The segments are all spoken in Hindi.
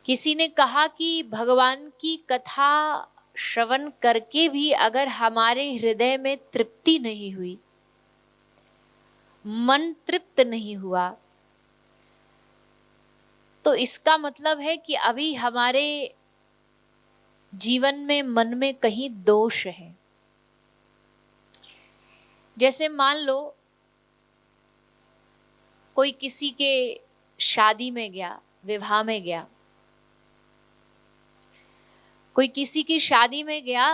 किसी ने कहा कि भगवान की कथा श्रवण करके भी अगर हमारे हृदय में तृप्ति नहीं हुई, मन तृप्त नहीं हुआ, तो इसका मतलब है कि अभी हमारे जीवन में, मन में कहीं दोष है। जैसे मान लो कोई किसी के शादी में गया, विवाह में गया, कोई किसी की शादी में गया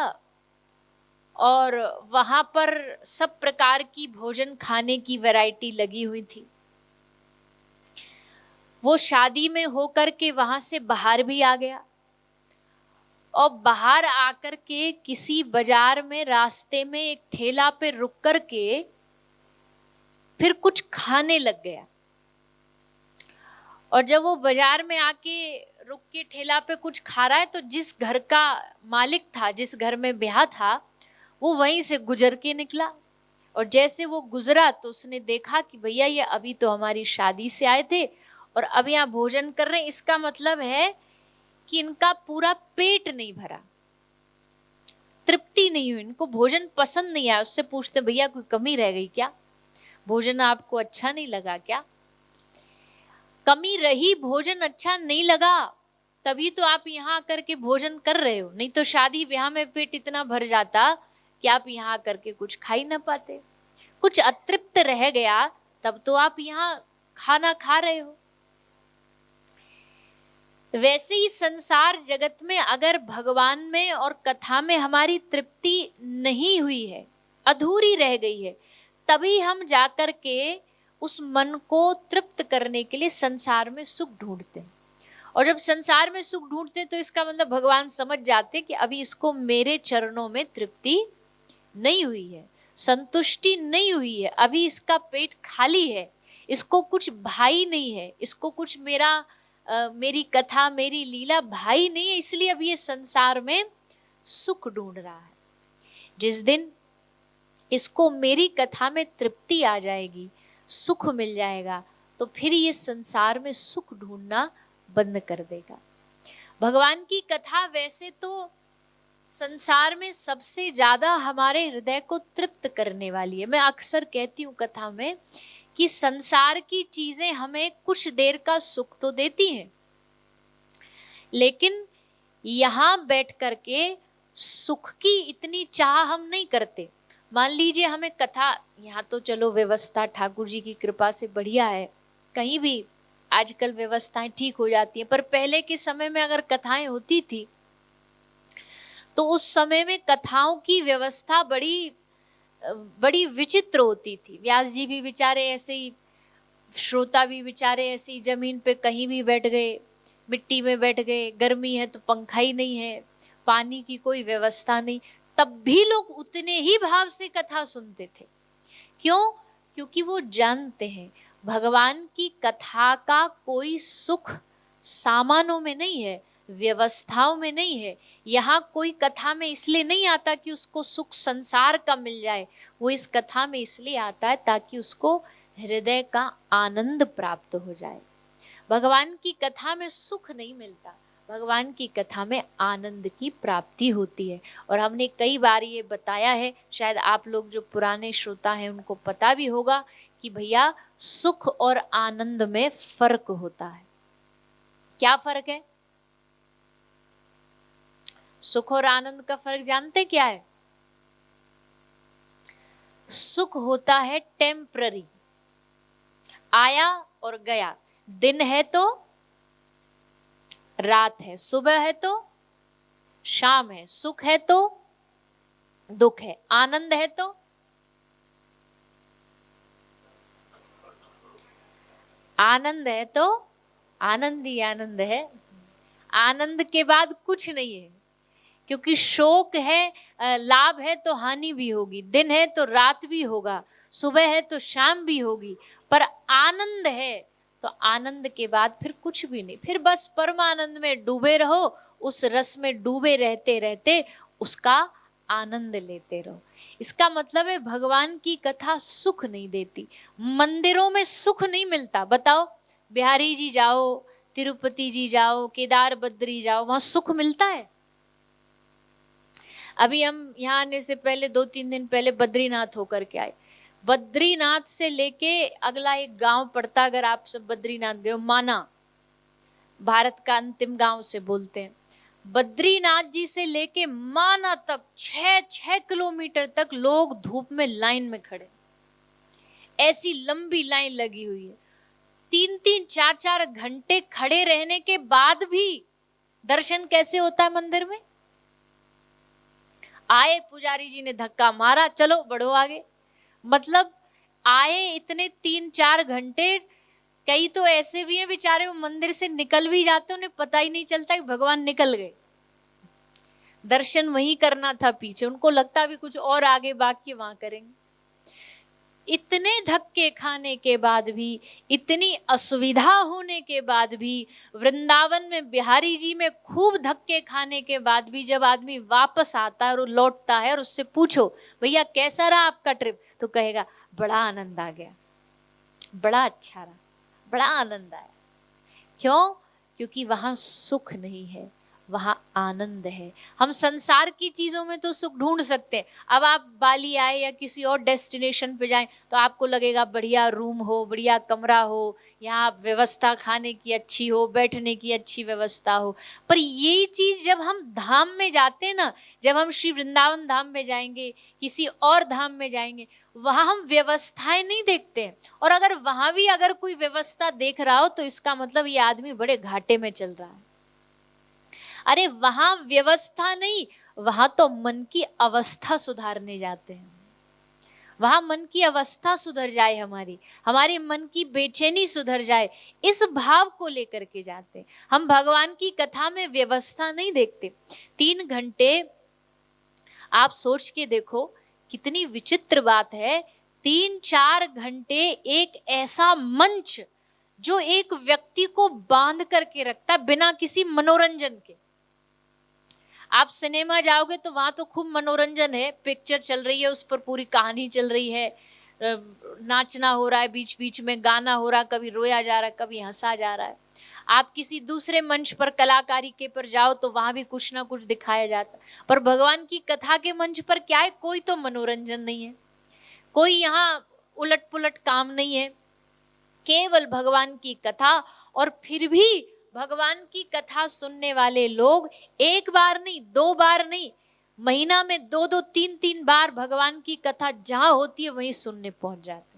और वहां पर सब प्रकार की भोजन खाने की वैरायटी लगी हुई थी। वो शादी में होकर के वहां से बाहर भी आ गया और बाहर आकर के किसी बाजार में रास्ते में एक ठेला पे रुक कर के फिर कुछ खाने लग गया। और जब वो बाजार में आके रुक के ठेला पे कुछ खा रहा है तो जिस घर का मालिक था, जिस घर में ब्याह था, वो वहीं से गुजर के निकला। और जैसे वो गुजरा तो उसने देखा कि भैया ये अभी तो हमारी शादी से आए थे और अब यहाँ भोजन कर रहे हैं। इसका मतलब है कि इनका पूरा पेट नहीं भरा, तृप्ति नहीं हुई, इनको भोजन पसंद नहीं आया। उससे पूछते भैया कोई कमी रह गई क्या, भोजन आपको अच्छा नहीं लगा क्या? कमी रही, भोजन अच्छा नहीं लगा, तभी तो आप यहाँ आकर के भोजन कर रहे हो। नहीं तो शादी ब्याह में पेट इतना भर जाता कि आप यहाँ आकर के कुछ खा ही ना पाते। कुछ अतृप्त रह गया तब तो आप यहाँ खाना खा रहे हो। वैसे ही संसार जगत में अगर भगवान में और कथा में हमारी तृप्ति नहीं हुई है, अधूरी रह गई है, तभी हम जाकर के उस मन को तृप्त करने के लिए संसार में सुख ढूंढते हैं। और जब संसार में सुख ढूंढते हैं तो इसका मतलब भगवान समझ जाते कि अभी इसको मेरे चरणों में तृप्ति नहीं हुई है, संतुष्टि नहीं हुई है, अभी इसका पेट खाली है, इसको कुछ भाई नहीं है, इसको कुछ मेरी कथा, मेरी लीला भाई नहीं है, इसलिए अब ये संसार में सुख ढूंढ रहा है। जिस दिन इसको मेरी कथा में तृप्ति आ जाएगी, सुख मिल जाएगा, तो फिर ये संसार में सुख ढूंढना बंद कर देगा। भगवान की कथा वैसे तो संसार में सबसे ज्यादा हमारे हृदय को तृप्त करने वाली है। मैं अक्सर कहती हूँ कथा में कि संसार की चीजें हमें कुछ देर का सुख तो देती हैं, लेकिन यहां बैठ करके सुख की इतनी चाह हम नहीं करते। मान लीजिए हमें कथा, यहाँ तो चलो व्यवस्था ठाकुर जी की कृपा से बढ़िया है, कहीं भी आजकल व्यवस्थाएं ठीक हो जाती हैं, पर पहले के समय में अगर कथाएं होती थी तो उस समय में कथाओं की व्यवस्था बड़ी विचित्र होती थी। व्यास जी भी बेचारे ऐसे ही, श्रोता भी बेचारे ऐसे ही जमीन पे कहीं भी बैठ गए, मिट्टी में बैठ गए, गर्मी है तो पंखा ही नहीं है, पानी की कोई व्यवस्था नहीं, तब भी लोग उतने ही भाव से कथा सुनते थे। क्यों? क्योंकि वो जानते हैं भगवान की कथा का कोई सुख सामानों में नहीं है, व्यवस्थाओं में नहीं है। यहाँ कोई कथा में इसलिए नहीं आता कि उसको सुख संसार का मिल जाए, वो इस कथा में इसलिए आता है ताकि उसको हृदय का आनंद प्राप्त हो जाए। भगवान की कथा में सुख नहीं मिलता, भगवान की कथा में आनंद की प्राप्ति होती है। और हमने कई बार ये बताया है, शायद आप लोग जो पुराने श्रोता हैं उनको पता भी होगा कि भैया सुख और आनंद में फर्क होता है। क्या फर्क है? सुख और आनंद का फर्क जानते क्या है? सुख होता है टेम्पररी, आया और गया, दिन है तो रात है, सुबह है तो शाम है, सुख है तो दुख है, आनंद है तो आनंद है तो आनंद ही आनंद है। आनंद के बाद कुछ नहीं है, क्योंकि शोक है, लाभ है तो हानि भी होगी, दिन है तो रात भी होगा, सुबह है तो शाम भी होगी, पर आनंद है तो आनंद के बाद फिर कुछ भी नहीं, फिर बस परमानंद में डूबे रहो, उस रस में डूबे रहते रहते उसका आनंद लेते रहो। इसका मतलब है भगवान की कथा सुख नहीं देती, मंदिरों में सुख नहीं मिलता। बताओ, बिहारी जी जाओ, तिरुपति जी जाओ, केदार बद्री जाओ, वहां सुख मिलता है। अभी हम यहाँ आने से पहले 2-3 दिन पहले बद्रीनाथ होकर के आए। बद्रीनाथ से लेके अगला एक गांव पड़ता, अगर आप सब बद्रीनाथ गए हो, माना, भारत का अंतिम गांव से बोलते हैं। बद्रीनाथ जी से लेके माना तक 6-6 किलोमीटर तक लोग धूप में लाइन में खड़े, ऐसी लंबी लाइन लगी हुई है। 3-3, 4-4 घंटे खड़े रहने के बाद भी दर्शन कैसे होता है मंदिर में? आए, पुजारी जी ने धक्का मारा, चलो बढ़ो आगे। मतलब आए इतने 3-4 घंटे, कई तो ऐसे भी हैं बेचारे वो मंदिर से निकल भी जाते, उन्हें पता ही नहीं चलता कि भगवान निकल गए। दर्शन वहीं करना था पीछे, उनको लगता भी कुछ और आगे बाकी वहां करेंगे। इतने धक्के खाने के बाद भी, इतनी असुविधा होने के बाद भी, वृंदावन में बिहारी जी में खूब धक्के खाने के बाद भी, जब आदमी वापस आता है और लौटता है और उससे पूछो भैया कैसा रहा आपका ट्रिप, तो कहेगा बड़ा आनंद आ गया, बड़ा अच्छा रहा, बड़ा आनंद आया। क्यों? क्योंकि वहां सुख नहीं है, वहां आनंद है। हम संसार की चीजों में तो सुख ढूंढ सकते हैं। अब आप बाली आए या किसी और डेस्टिनेशन पे जाएं तो आपको लगेगा बढ़िया रूम हो, बढ़िया कमरा हो, यहाँ व्यवस्था खाने की अच्छी हो, बैठने की अच्छी व्यवस्था हो। पर यही चीज जब हम धाम में जाते हैं ना, जब हम श्री वृंदावन धाम में जाएंगे, किसी और धाम में जाएंगे, वहां हम व्यवस्थाएं नहीं देखते हैं। और अगर वहां भी अगर कोई व्यवस्था देख रहा हो तो इसका मतलब ये आदमी बड़े घाटे में चल रहा है। अरे वहां व्यवस्था नहीं, वहां तो मन की अवस्था सुधारने जाते हैं। वहां मन की अवस्था सुधर जाए, हमारे मन की बेचैनी सुधर जाए, इस भाव को लेकर के जाते हैं। हम भगवान की कथा में व्यवस्था नहीं देखते। 3 घंटे आप सोच के देखो कितनी विचित्र बात है। 3-4 घंटे एक ऐसा मंच जो एक व्यक्ति को बांध करके रखता है बिना किसी मनोरंजन के। आप सिनेमा जाओगे तो वहां तो खूब मनोरंजन है, पिक्चर चल रही है, उस पर पूरी कहानी चल रही है, नाचना हो रहा है, बीच बीच में गाना हो रहा है, कभी रोया जा रहा है, कभी हंसा जा रहा है। आप किसी दूसरे मंच पर, कलाकारी के पर जाओ तो वहां भी कुछ ना कुछ दिखाया जाता है। पर भगवान की कथा के मंच पर क्या है? कोई तो मनोरंजन नहीं है, कोई यहाँ उलट पुलट काम नहीं है, केवल भगवान की कथा। और फिर भी भगवान की कथा सुनने वाले लोग एक बार नहीं, 2 बार नहीं, महीना में 2-2, 3-3 बार भगवान की कथा जहां होती है वहीं सुनने पहुंच जाते।